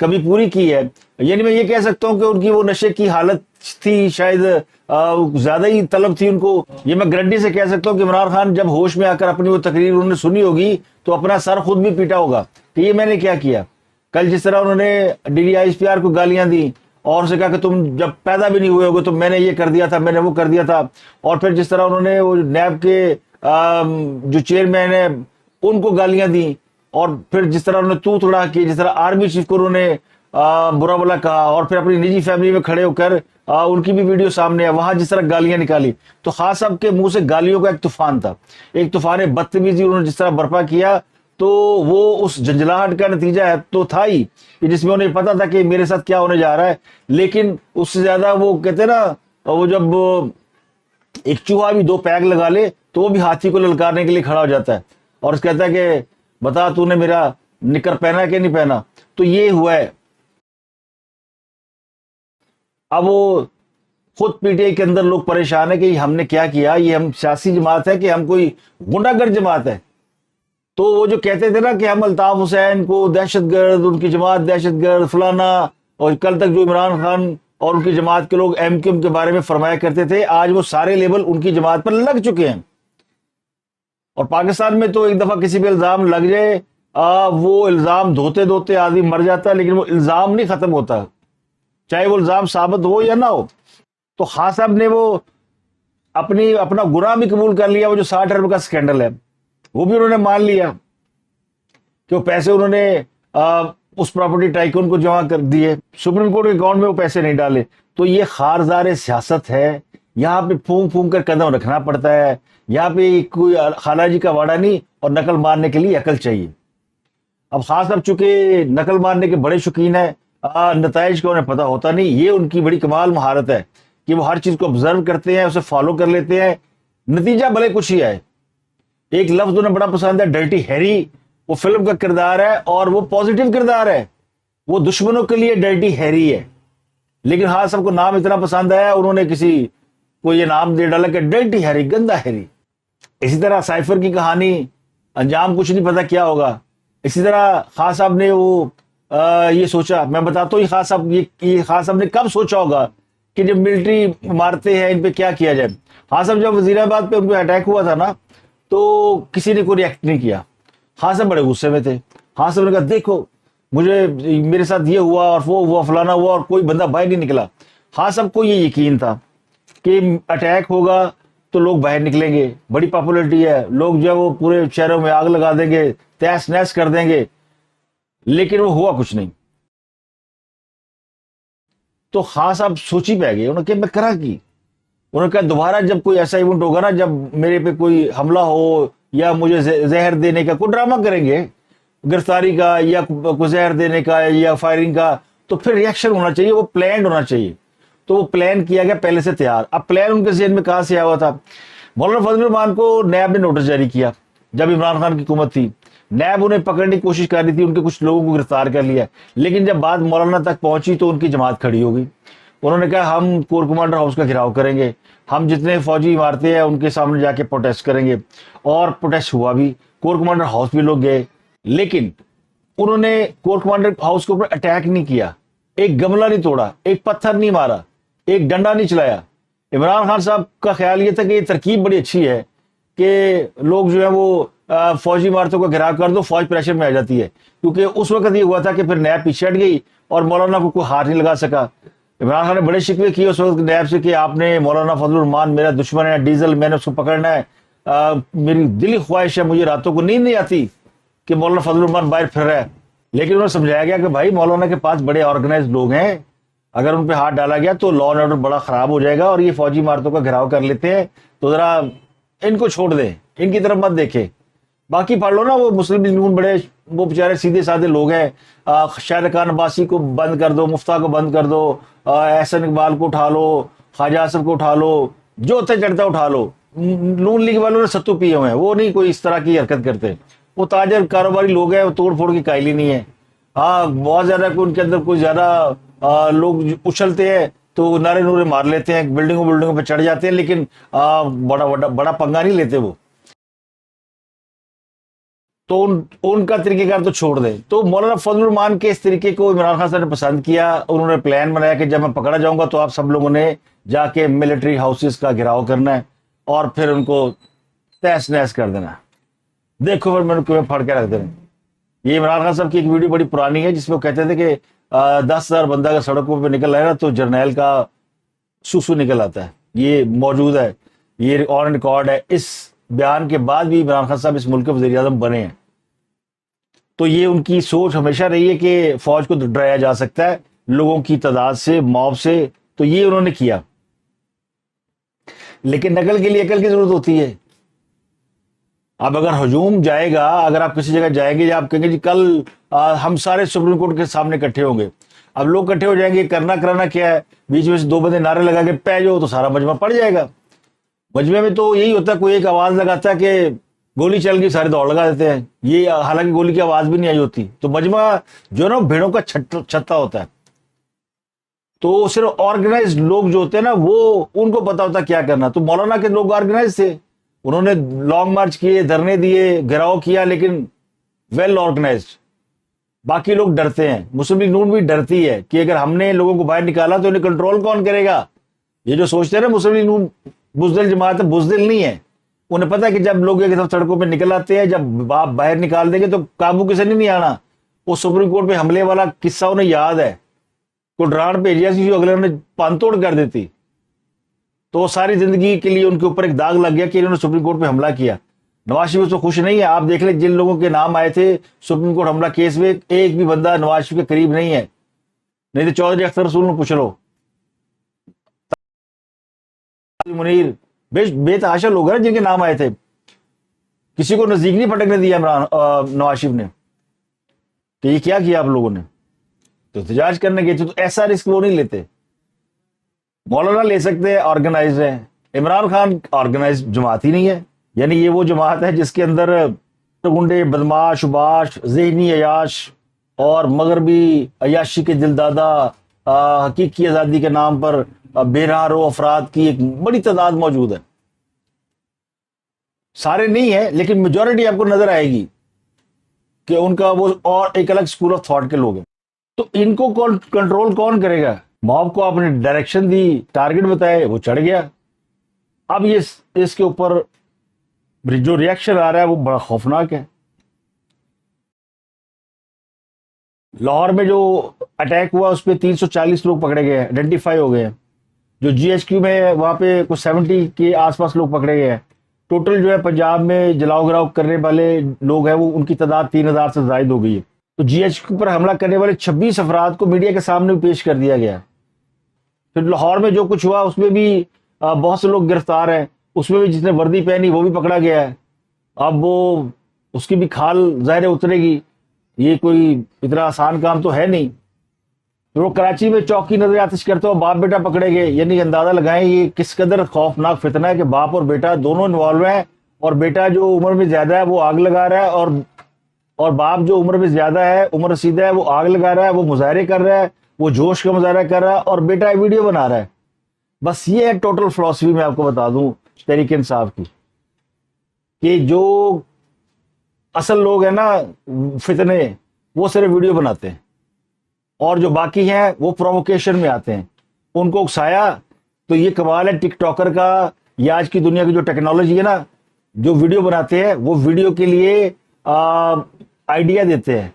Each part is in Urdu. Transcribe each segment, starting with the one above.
کبھی پوری کی ہے. یعنی میں یہ کہہ سکتا ہوں کہ ان کی وہ نشے کی حالت تھی, شاید زیادہ ہی طلب تھی ان کو. یہ میں گارنٹی سے کہہ سکتا ہوں کہ عمران خان جب ہوش میں آ کر اپنی وہ تقریر انہوں نے سنی ہوگی تو اپنا سر خود بھی پیٹا ہوگا کہ یہ میں نے کیا کیا. کل جس طرح انہوں نے DDISPR کو گالیاں دی اور اسے کہا کہ تم جب پیدا بھی نہیں ہوئے ہوگے تو میں نے یہ کر دیا تھا, میں نے وہ کر دیا تھا. اور پھر جس طرح انہوں نے وہ نیب کے جو چیئرمین ہیں ان کو گالیاں دی, اور پھر جس طرح انہوں نے تو توڑا کی, جس طرح آرمی چیف کو انہوں نے برا بلا کہا, اور پھر اپنی نجی فیملی میں کھڑے ہو کر ان کی بھی ویڈیو سامنے ہے, وہاں جس طرح گالیاں نکالی. تو خان صاحب کے منہ سے گالیوں کا ایک طوفان تھا, ایک طوفان بدتمیزی انہوں نے جس طرح برپا کیا. تو وہ اس جنجلاہٹ کا نتیجہ ہے تو تھا ہی, جس میں انہیں پتا تھا کہ میرے ساتھ کیا ہونے جا رہا ہے. لیکن اس سے زیادہ وہ کہتے ہیں نا, وہ جب ایک چوہا بھی 2 پیگ لگا لے تو وہ بھی ہاتھی کو للکارنے کے لیے کھڑا ہو جاتا ہے اور اس کہتا ہے کہ بتا تو نے میرا نکر پہنا ہے کہ نہیں پہنا. تو یہ ہوا ہے. اب وہ خود PTI کے اندر لوگ پریشان ہیں کہ ہم نے کیا کیا, یہ ہم سیاسی جماعت ہے کہ ہم کوئی غنڈہ گرد جماعت ہے. تو وہ جو کہتے تھے نا کہ ہم الطاف حسین کو دہشت گرد, ان کی جماعت دہشت گرد فلانا, اور کل تک جو عمران خان اور ان کی جماعت کے لوگ MQM کے بارے میں فرمایا کرتے تھے, آج وہ سارے لیبل ان کی جماعت پر لگ چکے ہیں. اور پاکستان میں تو ایک دفعہ کسی پہ الزام لگ جائے, وہ الزام دھوتے دھوتے آدمی مر جاتا ہے, لیکن وہ الزام نہیں ختم ہوتا, چاہے وہ الزام ثابت ہو یا نہ ہو. تو خان صاحب نے وہ اپنا گناہ بھی قبول کر لیا. وہ جو 60 ارب کا سکینڈل ہے وہ بھی انہوں نے مان لیا کہ وہ پیسے انہوں نے اس پراپرٹی ٹائکون کو جمع کر دیے, سپریم کورٹ کے اکاؤنٹ میں وہ پیسے نہیں ڈالے. تو یہ خارزار سیاست ہے. یہاں پہ پھونک پھونک کر قدم رکھنا پڑتا ہے. یہاں پہ کوئی خالہ جی کا واڑا نہیں, اور نقل مارنے کے لیے عقل چاہیے. اب خاص طور چونکہ نقل مارنے کے بڑے شوقین ہیں, نتائج کا انہیں پتا ہوتا نہیں. یہ ان کی بڑی کمال مہارت ہے کہ وہ ہر چیز کو آبزرو کرتے ہیں, اسے فالو کر لیتے ہیں, نتیجہ بھلے کچھ ہی آئے. ایک لفظ انہیں بڑا پسند ہے, ڈرٹی ہیری. وہ فلم کا کردار ہے اور وہ پازیٹیو کردار ہے. وہ دشمنوں کے لیے ڈرٹی ہیری ہے, لیکن ہاں سب کو نام اتنا پسند ہے, انہوں نے کسی کو یہ نام دے ڈالا کہ ڈرٹی ہیری, گندا ہیری. اسی طرح سائفر کی کہانی, انجام کچھ نہیں پتا کیا ہوگا. اسی طرح خان صاحب نے وہ یہ سوچا, میں بتاتا ہوں یہ خان صاحب نے کب سوچا ہوگا کہ جب ملٹری مارتے ہیں ان پہ کیا کیا جائے. خان صاحب جب وزیر آباد پہ ان پہ اٹیک ہوا تھا نا, تو کسی نے کوئی ریئیکٹ نہیں کیا. خان صاحب بڑے غصے میں تھے. خان صاحب نے کہا دیکھو مجھے میرے ساتھ یہ ہوا اور وہ ہوا فلانا ہوا, اور کوئی بندہ باہر نہیں نکلا. خان صاحب کو یہ یقین تھا کہ اٹیک ہوگا تو لوگ باہر نکلیں گے, بڑی پاپولرٹی ہے, لوگ جو ہے وہ پورے شہروں میں آگ لگا دیں گے, تہس نہس کر دیں گے. لیکن وہ ہوا کچھ نہیں. تو خان صاحب سوچی پہ گئے, انہوں نے کہ میں کرا کی. انہوں نے کہا دوبارہ جب کوئی ایسا ایونٹ ہوگا نا, جب میرے پہ کوئی حملہ ہو یا مجھے زہر دینے کا کوئی ڈرامہ کریں گے, گرفتاری کا یا کوئی زہر دینے کا یا فائرنگ کا, تو پھر ریئیکشن ہونا چاہیے, وہ پلانڈ ہونا چاہیے. تو وہ پلان کیا گیا پہلے سے تیار. اب پلان ان کے ذہن میں کہاں سے آیا ہوا تھا؟ مولانا فضل الرحمان کو نیب نے نوٹس جاری کیا جب عمران خان کی حکومت تھی. نیب انہیں پکڑنے کی کوشش کر رہی تھی, ان کے کچھ لوگوں کو گرفتار کر لیا, لیکن جب بات مولانا تک پہنچی تو ان کی جماعت کھڑی ہو گئی. انہوں نے کہا ہم کور کمانڈر ہاؤس کا گھراؤ کریں گے, ہم جتنے فوجی عمارتیں ہیں ان کے سامنے جا کے پروٹیسٹ کریں گے. اور پروٹیسٹ ہوا بھی, کور کمانڈر ہاؤس بھی لوگ گئے, لیکن انہوں نے کور کمانڈر ہاؤس کے اوپر اٹیک نہیں کیا, ایک گملہ نہیں توڑا, ایک پتھر نہیں مارا, ایک ڈنڈا نہیں چلایا. عمران خان صاحب کا خیال یہ تھا کہ یہ ترکیب بڑی اچھی ہے کہ لوگ جو ہے وہ فوجی عمارتوں کا گھیراؤ کر دو, فوج پریشر میں آ جاتی ہے. کیونکہ اس وقت یہ ہوا تھا کہ پھر نیب پیچھے ہٹ گئی اور مولانا کو کوئی ہاتھ نہیں لگا سکا. عمران خان نے بڑے شکوے کیے اس وقت نیب سے کہ آپ نے مولانا فضل الرحمان میرا دشمن ہے, ڈیزل, میں نے اس کو پکڑنا ہے, میری دلی خواہش ہے, مجھے راتوں کو نیند نہیں آتی کہ مولانا فضل الرحمان باہر پھر رہا ہے. لیکن انہوں نے سمجھایا گیا کہ بھائی مولانا کے پاس بڑے آرگنائز لوگ ہیں, اگر ان پہ ہاتھ ڈالا گیا تو لا اینڈ آرڈر بڑا خراب ہو جائے گا, اور یہ فوجی عمارتوں کا گھیراؤ کر لیتے ہیں, تو ذرا ان کو چھوڑ دیں, ان کی طرف مت دیکھیں. باقی پڑھ لو نا, وہ مسلم لیگ بڑے وہ بیچارے سیدھے سادے لوگ ہیں. شاہد خان عباسی کو بند کر دو, مفتاح کو بند کر دو, احسن اقبال کو اٹھا لو, خواجہ آصف کو اٹھا لو, جو ہوتا چڑھتا اٹھا لو. نون لیگ والوں نے ستو پیے ہوئے ہیں, وہ نہیں کوئی اس طرح کی حرکت کرتے. وہ تاجر کاروباری لوگ ہیں, وہ توڑ پھوڑ کی قائل ہی نہیں ہے. ہاں بہت زیادہ ان کے اندر کوئی زیادہ لوگ اچھلتے ہیں تو نعرے نورے مار لیتے ہیں, بلڈنگوں پہ چڑھ جاتے ہیں, لیکن بڑا پنگا نہیں لیتے وہ. تو ان کا طریقہ کار تو چھوڑ دیں. تو مولانا فضل الرحمان کے اس طریقے کو عمران خان صاحب نے پسند کیا. انہوں نے پلان بنایا کہ جب میں پکڑا جاؤں گا تو آپ سب لوگوں نے جا کے ملٹری ہاؤسز کا گھراؤ کرنا ہے اور پھر ان کو تہس نہس کر دینا. دیکھو پھر میں نے پھڑ کے رکھ دینا. یہ عمران خان صاحب کی ایک ویڈیو بڑی پرانی ہے جس میں وہ کہتے تھے کہ 10,000 بندہ اگر سڑکوں پہ نکل آئے نا تو جرنیل کا سوسو نکل آتا ہے. یہ موجود ہے, یہ آن ریکارڈ ہے. اس بیان کے بعد بھی عمران خان صاحب اس ملک کے وزیر اعظم بنے ہیں. تو یہ ان کی سوچ ہمیشہ رہی ہے کہ فوج کو ڈرایا جا سکتا ہے لوگوں کی تعداد سے, موب سے. تو یہ انہوں نے کیا. لیکن نقل کے لیے عقل کی ضرورت ہوتی ہے. اب اگر ہجوم جائے گا, اگر آپ کسی جگہ جائیں گے یا آپ کہیں گے جی کل ہم سارے سپریم کورٹ کے سامنے اکٹھے ہوں گے, اب لوگ اکٹھے ہو جائیں گے, کرنا کرانا کیا ہے, بیچ میں سے 2 بندے نعرے لگا کے پہ جاؤ تو سارا مجمع پڑ جائے گا. مجمع میں تو یہی ہوتا ہے, کوئی ایک آواز لگاتا ہے کہ گولی چل گئی, سارے دوڑ لگا دیتے ہیں. یہ حالانکہ گولی کی آواز بھی نہیں آئی ہوتی. تو مجمع جو ہے نا بھیڑوں کا چھتا ہوتا ہے. تو صرف آرگنائز لوگ جو ہوتے ہیں نا وہ ان کو پتا ہوتا ہے کیا کرنا. تو مولانا کے لوگ آرگنائز تھے, انہوں نے لانگ مارچ کیے, دھرنے دیے, گھیراؤ کیا, لیکن ویل آرگنائزڈ. باقی لوگ ڈرتے ہیں, مسلم لیگ نون بھی ڈرتی ہے کہ اگر ہم نے لوگوں کو باہر نکالا تو انہیں کنٹرول کون کرے گا. یہ جو سوچتے ہیں نا مسلم لیگ نون بزدل جماعت ہے, بزدل نہیں ہے. انہیں پتا ہے کہ جب لوگ ایک دفعہ سڑکوں پہ نکل آتے ہیں, جب آپ باہر نکال دیں گے تو قابو کسی نے نہیں آنا. وہ سپریم کورٹ پہ حملے والا قصہ انہیں یاد ہے, کو ڈران بھیجیا سی جو اگلے نے پان توڑ کر دیتی. تو ساری زندگی کے لیے ان کے اوپر ایک داغ لگ گیا کہ انہوں نے سپریم کورٹ پہ حملہ کیا. نواز شریف اس کو خوش نہیں ہے. آپ دیکھ لیں جن لوگوں کے نام آئے تھے سپریم کورٹ حملہ کیس میں, ایک بھی بندہ نواز شریف کے قریب نہیں ہے. نہیں تو چودھری اختر رسول نے پوچھ لو, منیر, بے تحاشا لوگ ہیں جن کے نام آئے تھے, کسی کو نزدیک نہیں پٹکنے دیا نواز شریف نے کہ یہ کیا کیا آپ لوگوں نے. تو احتجاج کرنے گئے تھے, تو ایسا رسک وہ نہیں لیتے. مولانا لے سکتے ہیں, آرگنائز ہیں. عمران خان آرگنائز جماعت ہی نہیں ہے. یعنی یہ وہ جماعت ہے جس کے اندر گنڈے, بدماش, باش, ذہنی عیاش اور مغربی عیاشی کے دل دادا, حقیقی آزادی کے نام پر بے راہ رو افراد کی ایک بڑی تعداد موجود ہے. سارے نہیں ہیں لیکن میجورٹی آپ کو نظر آئے گی کہ ان کا وہ اور ایک الگ اسکول آف تھاٹ کے لوگ ہیں. تو ان کو کنٹرول کون کرے گا؟ موب کو آپ نے ڈائریکشن دی, ٹارگٹ بتائے, وہ چڑھ گیا. اب یہ اس کے اوپر جو ریئیکشن آ رہا ہے وہ بڑا خوفناک ہے. لاہور میں جو اٹیک ہوا اس پہ 340 لوگ پکڑے گئے, آئیڈینٹیفائی ہو گئے ہیں. جو جی ایچ کیو میں وہاں پہ کچھ 70 کے آس پاس لوگ پکڑے گئے ہیں. ٹوٹل جو ہے پنجاب میں جلاؤ گراؤ کرنے والے لوگ ہیں وہ ان کی تعداد 3,000 سے زائد ہو گئی ہے. تو جی ایچ کیو پر حملہ کرنے والے 26 افراد کو میڈیا کے سامنے پیش کر دیا گیا. پھر لاہور میں جو کچھ ہوا اس میں بھی بہت سے لوگ گرفتار ہیں. اس میں بھی جس نے وردی پہنی وہ بھی پکڑا گیا ہے. اب وہ اس کی بھی کھال ظاہر اترے گی. یہ کوئی اتنا آسان کام تو ہے نہیں. وہ کراچی میں چوکی نظر آتش کرتے ہو باپ بیٹا پکڑے گئے. یعنی اندازہ لگائیں یہ کس قدر خوفناک فتنہ ہے کہ باپ اور بیٹا دونوں انوالو ہیں, اور بیٹا جو عمر میں زیادہ ہے وہ آگ لگا رہا ہے, اور باپ جو عمر میں زیادہ ہے, عمر رسیدہ ہے, وہ آگ لگا رہا ہے, وہ مظاہرے کر رہا ہے, وہ جوش کا مظاہرہ کر رہا ہے, اور بیٹا ویڈیو بنا رہا ہے. بس یہ ہے ٹوٹل فلسفی. میں آپ کو بتا دوں تحریک انصاف کی کہ جو اصل لوگ ہیں نا فتنے, وہ صرف ویڈیو بناتے ہیں, اور جو باقی ہیں وہ پرووکیشن میں آتے ہیں. ان کو اکسایا تو یہ کمال ہے ٹک ٹاکر کا. یہ آج کی دنیا کی جو ٹیکنالوجی ہے نا, جو ویڈیو بناتے ہیں وہ ویڈیو کے لیے آئیڈیا دیتے ہیں.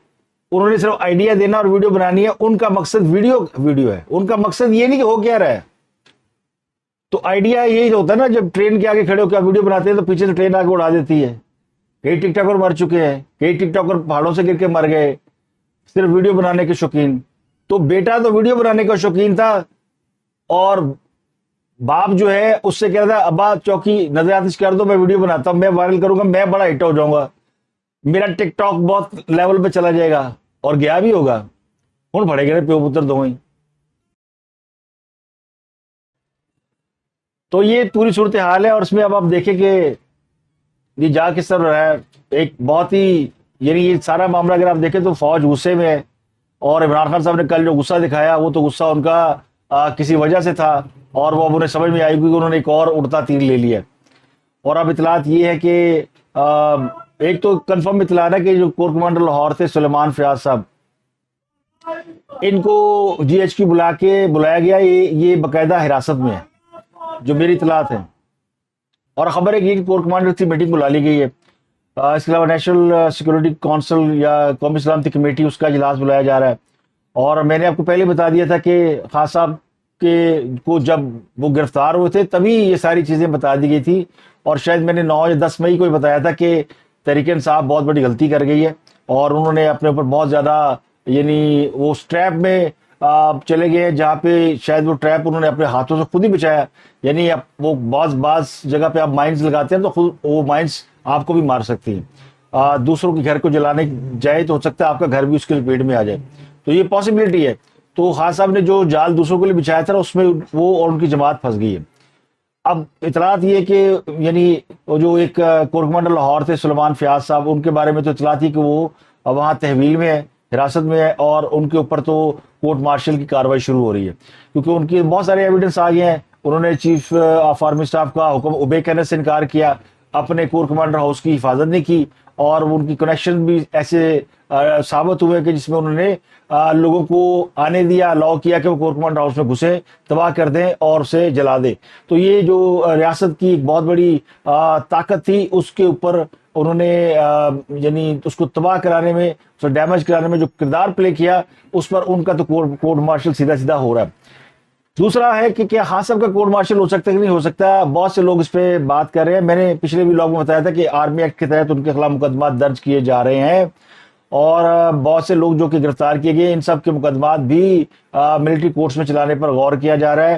انہوں نے صرف آئیڈیا دینا اور ویڈیو بنانی ہے. ان کا مقصد ویڈیو ہے. ان کا مقصد یہ نہیں کہ ہو کیا رہا ہے. تو آئیڈیا یہی ہوتا ہے نا, جب ٹرین کے آگے کھڑے ہو کے ویڈیو بناتے ہیں تو پیچھے سے ٹرین آگے اڑا دیتی ہے. کئی ٹک ٹاکر مر چکے ہیں, کئی ٹک ٹاکر پہاڑوں سے گر کے مر گئے, صرف ویڈیو بنانے کے شوقین. تو بیٹا تو ویڈیو بنانے کا شوقین تھا, اور باپ جو ہے اس سے کہہ رہا تھا ابا چوکی نظر آتش کر دو, میں ویڈیو بناتا ہوں, میں وائرل کروں گا, میں بڑا ہٹ ہو جاؤں گا, میرا ٹک ٹاک بہت لیول پہ چلا جائے گا, اور گیا بھی ہوگا. ہوں پڑے گئے پیو پتر دو ہی. تو یہ پوری صورتحال ہے. اور اس میں اب آپ دیکھیں کہ یہ جا کس طرح رہا ہے. ایک بہت ہی, یعنی یہ سارا معاملہ اگر آپ دیکھیں تو فوج غصے میں ہے, اور عمران خان صاحب نے کل جو غصہ دکھایا وہ تو غصہ ان کا کسی وجہ سے تھا, اور وہ اب انہیں سمجھ میں آئی کہ انہوں نے ایک اور اڑتا تیر لے لیا. اور اب اطلاعات یہ ہے کہ ایک تو کنفرم اطلاع ہے کہ جو کور کمانڈر لاہور تھے سلیمان فیاض صاحب، ان کو جی ایچ کی بلایا گیا، یہ باقاعدہ حراست میں ہے جو میری اطلاعات ہیں، اور خبر ہے کہ کور کمانڈر کی میٹنگ بلا لی گئی ہے۔ اس کے علاوہ نیشنل سیکورٹی کونسل یا قومی سلامتی کمیٹی، اس کا اجلاس بلایا جا رہا ہے، اور میں نے آپ کو پہلے بتا دیا تھا کہ خان صاحب کو جب وہ گرفتار ہوئے تھے تبھی یہ ساری چیزیں بتا دی گئی تھی، اور شاید میں نے 9 یا 10 مئی کو ہی بتایا تھا کہ تحریک انصاف بہت بڑی غلطی کر گئی ہے، اور انہوں نے اپنے اوپر بہت زیادہ یعنی وہ اسٹریپ میں چلے گئے جہاں پہ شاید وہ ٹریپ انہوں نے اپنے ہاتھوں سے خود ہی بچایا، یعنی وہ بعض جگہ پہ آپ مائنز لگاتے ہیں تو خود وہ مائنز آپ کو بھی مار سکتی ہیں، دوسروں کے گھر کو جلانے جائے تو ہو سکتا ہے آپ کا گھر بھی اس کے لپیٹ میں آ جائے، تو یہ پاسبلٹی ہے۔ تو خان صاحب نے جو جال دوسروں کے لیے بچھایا تھا اس میں وہ اور ان کی جماعت پھنس گئی ہے۔ اب اطلاعات یہ کہ یعنی وہ جو ایک کور کمانڈر لاہور تھے سلیمان فیاض صاحب، ان کے بارے میں تو اطلاع تھی کہ وہ وہاں تحویل میں ہے، حراست میں ہے، اور ان کے اوپر تو کورٹ مارشل کی کاروائی شروع ہو رہی ہے، کیونکہ ان کی بہت سارے ایویڈنس آ گئے ہیں۔ انہوں نے چیف آف آرمی اسٹاف کا حکم اوبے کرنے سے انکار کیا، اپنے کور کمانڈر ہاؤس کی حفاظت نہیں کی، اور ان کی کنیکشن بھی ایسے ثابت ہوئے کہ جس میں انہوں نے لوگوں کو آنے دیا، الاؤ کیا کہ وہ کور کمانڈر ہاؤس میں گھسے، تباہ کر دیں اور اسے جلا دیں۔ تو یہ جو ریاست کی ایک بہت بڑی طاقت تھی، اس کے اوپر انہوں نے یعنی اس کو تباہ کرانے میں، اس کو ڈیمیج کرانے میں جو کردار پلے کیا، اس پر ان کا تو کورٹ مارشل سیدھا ہو رہا ہے۔ دوسرا ہے کہ کیا خان صاحب کا کورٹ مارشل ہو سکتا ہے کہ نہیں ہو سکتا، بہت سے لوگ اس پہ بات کر رہے ہیں۔ میں نے پچھلے بھی لوگوں میں بتایا تھا کہ آرمی ایکٹ کے تحت ان کے خلاف مقدمات درج کیے جا رہے ہیں، اور بہت سے لوگ جو کہ گرفتار کیے گئے، ان سب کے مقدمات بھی ملٹری کورٹس میں چلانے پر غور کیا جا رہا ہے۔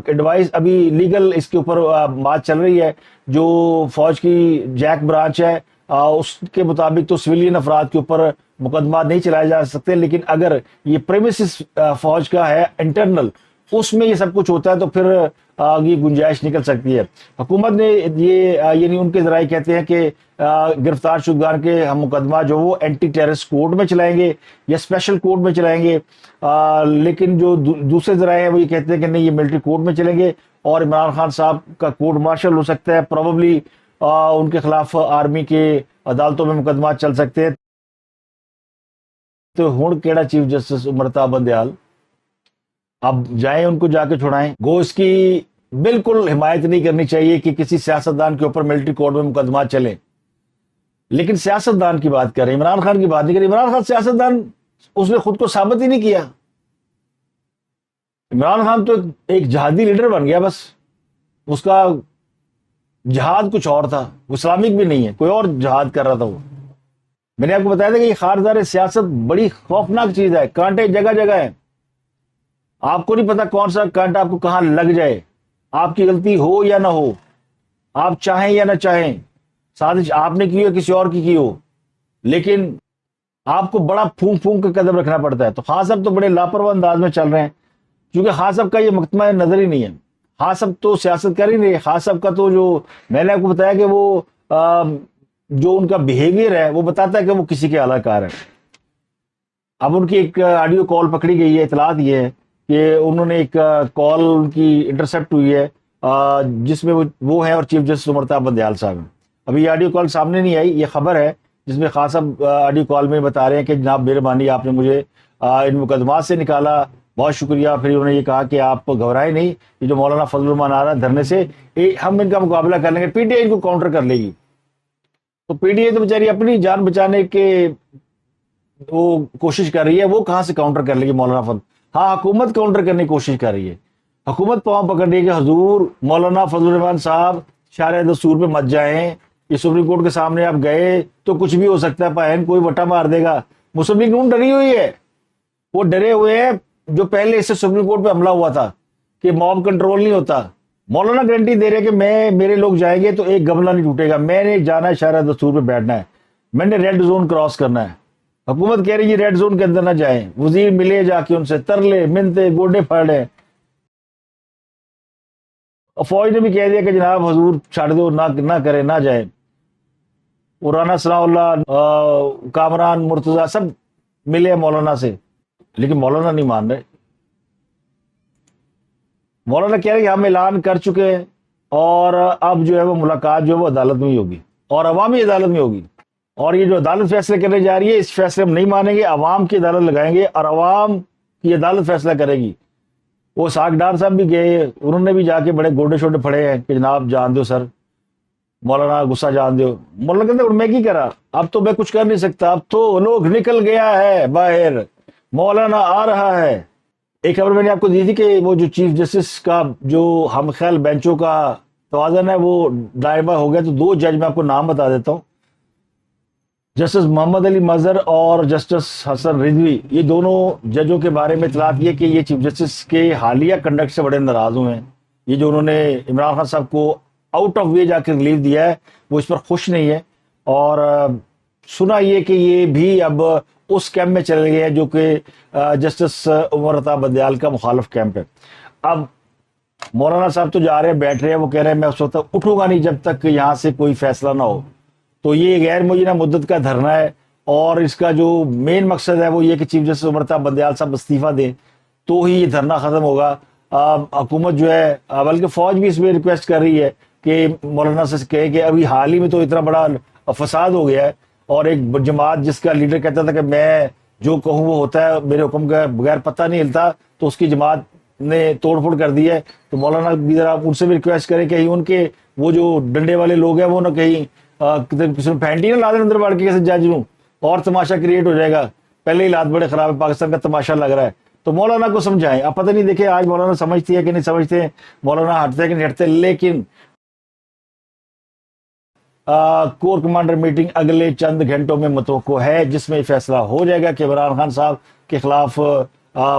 ایڈوائز ابھی لیگل اس کے اوپر بات چل رہی ہے، جو فوج کی جیک برانچ ہے اس کے مطابق تو سویلین افراد کے اوپر مقدمات نہیں چلائے جا سکتے، لیکن اگر یہ پریمیسز فوج کا ہے انٹرنل، اس میں یہ سب کچھ ہوتا ہے تو پھر یہ گنجائش نکل سکتی ہے۔ حکومت نے یہ یعنی ان کے ذرائع کہتے ہیں کہ گرفتار شدگان کے ہم مقدمہ جو وہ اینٹی ٹیررسٹ کورٹ میں چلائیں گے یا اسپیشل کورٹ میں چلائیں گے، لیکن جو دوسرے ذرائع ہیں وہ یہ کہتے ہیں کہ نہیں، یہ ملٹری کورٹ میں چلیں گے، اور عمران خان صاحب کا کورٹ مارشل ہو سکتا ہے، پروبیبلی ان کے خلاف آرمی کے عدالتوں میں مقدمات چل سکتے ہیں۔ تو ہن کیڑا چیف جسٹس امرتا بندیال، اب جائیں ان کو جا کے چھڑائیں۔ گو اس کی بالکل حمایت نہیں کرنی چاہیے کہ کسی سیاستدان کے اوپر ملٹری کورٹ میں مقدمات چلیں، لیکن سیاستدان کی بات کریں، عمران خان کی بات نہیں کریں۔ عمران خان سیاستدان، اس نے خود کو ثابت ہی نہیں کیا۔ عمران خان تو ایک جہادی لیڈر بن گیا، بس اس کا جہاد کچھ اور تھا، وہ اسلامک بھی نہیں ہے، کوئی اور جہاد کر رہا تھا وہ۔ میں نے آپ کو بتایا تھا کہ یہ خارزار سیاست بڑی خوفناک چیز ہے، کانٹے جگہ جگہ ہے، آپ کو نہیں پتا کون سا کانٹا آپ کو کہاں لگ جائے، آپ کی غلطی ہو یا نہ ہو، آپ چاہیں یا نہ چاہیں، سازش آپ نے کی ہو کسی اور کی ہو، لیکن آپ کو بڑا پھونک پھونک کے قدم رکھنا پڑتا ہے۔ تو خان صاحب تو بڑے لاپرواہ انداز میں چل رہے ہیں، کیونکہ خان صاحب کا یہ مقدمہ نظر ہی نہیں ہے، خان صاحب تو سیاست کر ہی نہیں ہے۔ خان صاحب کا تو جو میں نے آپ کو بتایا کہ وہ جو ان کا بیہیویئر ہے وہ بتاتا ہے کہ وہ کسی کے اعلی کار ہے۔ اب ان کی ایک آڈیو کال پکڑی گئی ہے، اطلاعات یہ ہے کہ انہوں نے ایک کال ان کی انٹرسپٹ ہوئی ہے جس میں وہ ہیں اور چیف جسٹس امرتا بندیال صاحب ہیں۔ ابھی یہ آڈیو کال سامنے نہیں آئی، یہ خبر ہے جس میں خان صاحب آڈیو کال میں بتا رہے ہیں کہ جناب مہربانی، آپ نے مجھے ان مقدمات سے نکالا، بہت شکریہ۔ پھر انہوں نے یہ کہا کہ آپ گھبرائے نہیں، یہ جو مولانا فضل الرحمان آ رہا ہے دھرنے سے، ہم ان کا مقابلہ کر لیں گے، پی ٹی آئی ان کو کاؤنٹر کر لے گی۔ تو پی ٹی آئی تو بیچاری اپنی جان بچانے کے وہ کوشش کر رہی ہے، وہ کہاں سے کاؤنٹر کر لے گی مولانا فضل؟ ہاں، حکومت کاؤنٹر کرنے کی کوشش کر رہی ہے، حکومت پاؤں پکڑ رہی ہے کہ حضور مولانا فضل الرحمان صاحب شارع دستور پہ مت جائیں، یہ سپریم کورٹ کے سامنے آپ گئے تو کچھ بھی ہو سکتا ہے، پہن کوئی وٹا مار دے گا۔ مسلم لیگ نون ڈری ہوئی ہے، وہ ڈرے ہوئے ہیں جو پہلے اس سے سپریم کورٹ پہ حملہ ہوا تھا کہ موب کنٹرول نہیں ہوتا۔ مولانا گارنٹی دے رہے کہ میرے لوگ جائیں گے تو ایک گملہ نہیں ٹوٹے گا، میں نے جانا ہے شارع دستور پہ بیٹھنا ہے، میں نے ریڈ زون کراس کرنا ہے۔ حکومت کہہ رہی ہے ریڈ زون کے اندر نہ جائیں، وزیر ملے جا کے ان سے ترلے منتے گوڈے پھاڑے، اور فوج نے بھی کہہ دیا کہ جناب حضور چھاڑ دو، نہ کرے، نہ جائے۔ اور رانا ثناء اللہ، کامران مرتضی سب ملے مولانا سے، لیکن مولانا نہیں مان رہے۔ مولانا کہہ رہے کہ ہم اعلان کر چکے ہیں، اور اب جو ہے وہ ملاقات جو ہے وہ عدالت میں ہی ہوگی، اور عوامی عدالت میں ہوگی۔ اور یہ جو عدالت فیصلے کرنے جا رہی ہے اس فیصلے ہم نہیں مانیں گے, عوام کی عدالت لگائیں گے اور عوام کی عدالت فیصلہ کرے گی. وہ ساکھ ڈار صاحب بھی گئے, انہوں نے بھی جا کے بڑے گوڈے شوڈے پھڑے ہیں کہ جناب جان دو سر, مولانا غصہ جان دو. مولانا کہتے میں کی کرا, اب تو میں کچھ کر نہیں سکتا, اب تو لوگ نکل گیا ہے باہر, مولانا آ رہا ہے. ایک خبر میں نے آپ کو دی تھی کہ وہ جو چیف جسٹس کا جو ہم خیال بینچوں کا توازن ہے وہ دائبہ ہو گیا. تو 2 جج میں آپ کو نام بتا دیتا ہوں, جسٹس محمد علی مظہر اور جسٹس حسن رضوی. یہ دونوں ججوں کے بارے میں اطلاعات یہ کہ یہ چیف جسٹس کے حالیہ کنڈکٹ سے بڑے ناراض ہوئے ہیں. یہ جو انہوں نے عمران خان صاحب کو آؤٹ آف وے جا کے ریلیف دیا ہے وہ اس پر خوش نہیں ہے, اور سنا یہ کہ یہ بھی اب اس کیمپ میں چلے گئے ہیں جو کہ جسٹس عمر عطا بدیال کا مخالف کیمپ ہے. اب مولانا صاحب تو جا رہے ہیں, بیٹھ رہے ہیں, وہ کہہ رہے ہیں میں اس وقت اٹھوں گا نہیں جب تک یہاں سے کوئی فیصلہ نہ ہو. تو یہ غیر معینہ مدت کا دھرنا ہے, اور اس کا جو مین مقصد ہے وہ یہ کہ چیف جسٹس عمر عطا بدیال صاحب استعفیٰ دیں تو ہی یہ دھرنا ختم ہوگا. حکومت جو ہے, بلکہ فوج بھی اس میں ریکویسٹ کر رہی ہے کہ مولانا سے کہے کہ ابھی حال ہی میں تو اتنا بڑا فساد ہو گیا ہے, اور ایک جماعت جس کا لیڈر کہتا تھا کہ میں جو کہوں وہ ہوتا ہے, میرے حکم کا بغیر پتہ نہیں ہلتا, تو اس کی جماعت نے توڑ پھوڑ کر دی ہے. تو مولانا بھی ذرا ان سے بھی ریکویسٹ کریں کہ ان کے وہ جو ڈنڈے والے لوگ ہیں وہ نہ کہیں کسی نے پینٹی نہ لا دیں اندر بڑھ کے کسی جج نوں, اور تماشا کریٹ ہو جائے گا. پہلے ہی حالات بڑے خراب ہے, پاکستان کا تماشا لگ رہا ہے. تو مولانا کو سمجھائیں. اب پتہ نہیں دیکھیں آج مولانا سمجھتی ہے کہ نہیں سمجھتے, مولانا ہٹتے ہیں کہ نہیں ہٹتے, لیکن کور کمانڈر میٹنگ اگلے چند گھنٹوں میں متوقع ہے جس میں فیصلہ ہو جائے گا کہ عمران خان صاحب کے خلاف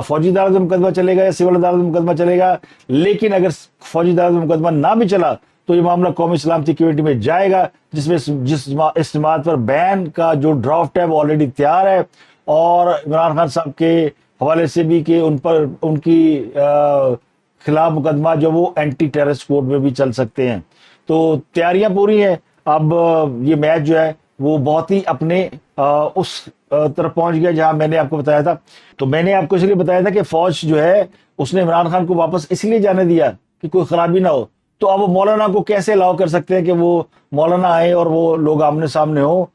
فوجی عدالت میں مقدمہ چلے گا یا سول عدالت میں مقدمہ چلے گا. لیکن اگر فوجی عدالت میں مقدمہ نہ بھی چلا تو یہ معاملہ قومی سلامتی کمیٹی میں جائے گا, جس میں اس جماعت پر بین کا جو ڈرافٹ ہے وہ آلریڈی تیار ہے, اور عمران خان صاحب کے حوالے سے بھی کہ ان پر ان کی خلاف مقدمہ جو وہ اینٹی ٹیررسٹ کورٹ میں بھی چل سکتے ہیں. تو تیاریاں پوری ہیں. اب یہ میچ جو ہے وہ بہت ہی اپنے اس طرف پہنچ گیا جہاں میں نے آپ کو بتایا تھا. تو میں نے آپ کو اس لیے بتایا تھا کہ فوج جو ہے اس نے عمران خان کو واپس اس لیے جانے دیا کہ کوئی خرابی نہ ہو. تو اب وہ مولانا کو کیسے الاؤ کر سکتے ہیں کہ وہ مولانا آئے اور وہ لوگ آمنے سامنے ہوں.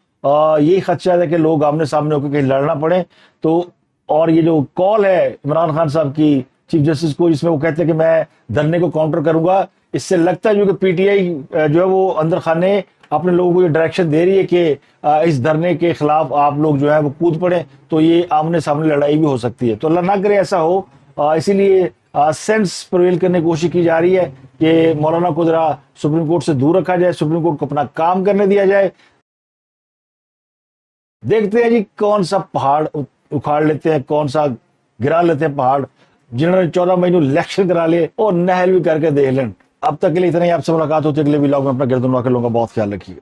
یہی خدشہ ہے کہ لوگ آمنے سامنے ہو کے کہیں لڑنا پڑے. تو اور یہ جو کال ہے عمران خان صاحب کی چیف جسٹس کو, جس میں وہ کہتے ہیں کہ میں دھرنے کو کاؤنٹر کروں گا, اس سے لگتا ہے جو کہ پی ٹی آئی جو ہے وہ اندر خانے اپنے لوگوں کو یہ ڈائریکشن دے رہی ہے کہ اس دھرنے کے خلاف آپ لوگ جو ہے وہ کود پڑے, تو یہ آمنے سامنے لڑائی بھی ہو سکتی ہے. تو اللہ نہ کرے ایسا ہو, اسی لیے سینس پرویل کرنے کی کوشش کی جا رہی ہے کہ مولانا کو ذرا سپریم کورٹ سے دور رکھا جائے, سپریم کورٹ کو اپنا کام کرنے دیا جائے. دیکھتے ہیں جی کون سا پہاڑ اکھاڑ لیتے ہیں, کون سا گرا لیتے ہیں پہاڑ. جنہوں نے 14 مئی الیکشن کرا لیے اور نہل بھی کر کے دیکھ لیں. اب تک کے لیے اتنا ہی. آپ سے ملاقات ہوتی ہے اگلے ولاگ میں. اپنا گردن واقع لوگوں کا بہت خیال رکھیے.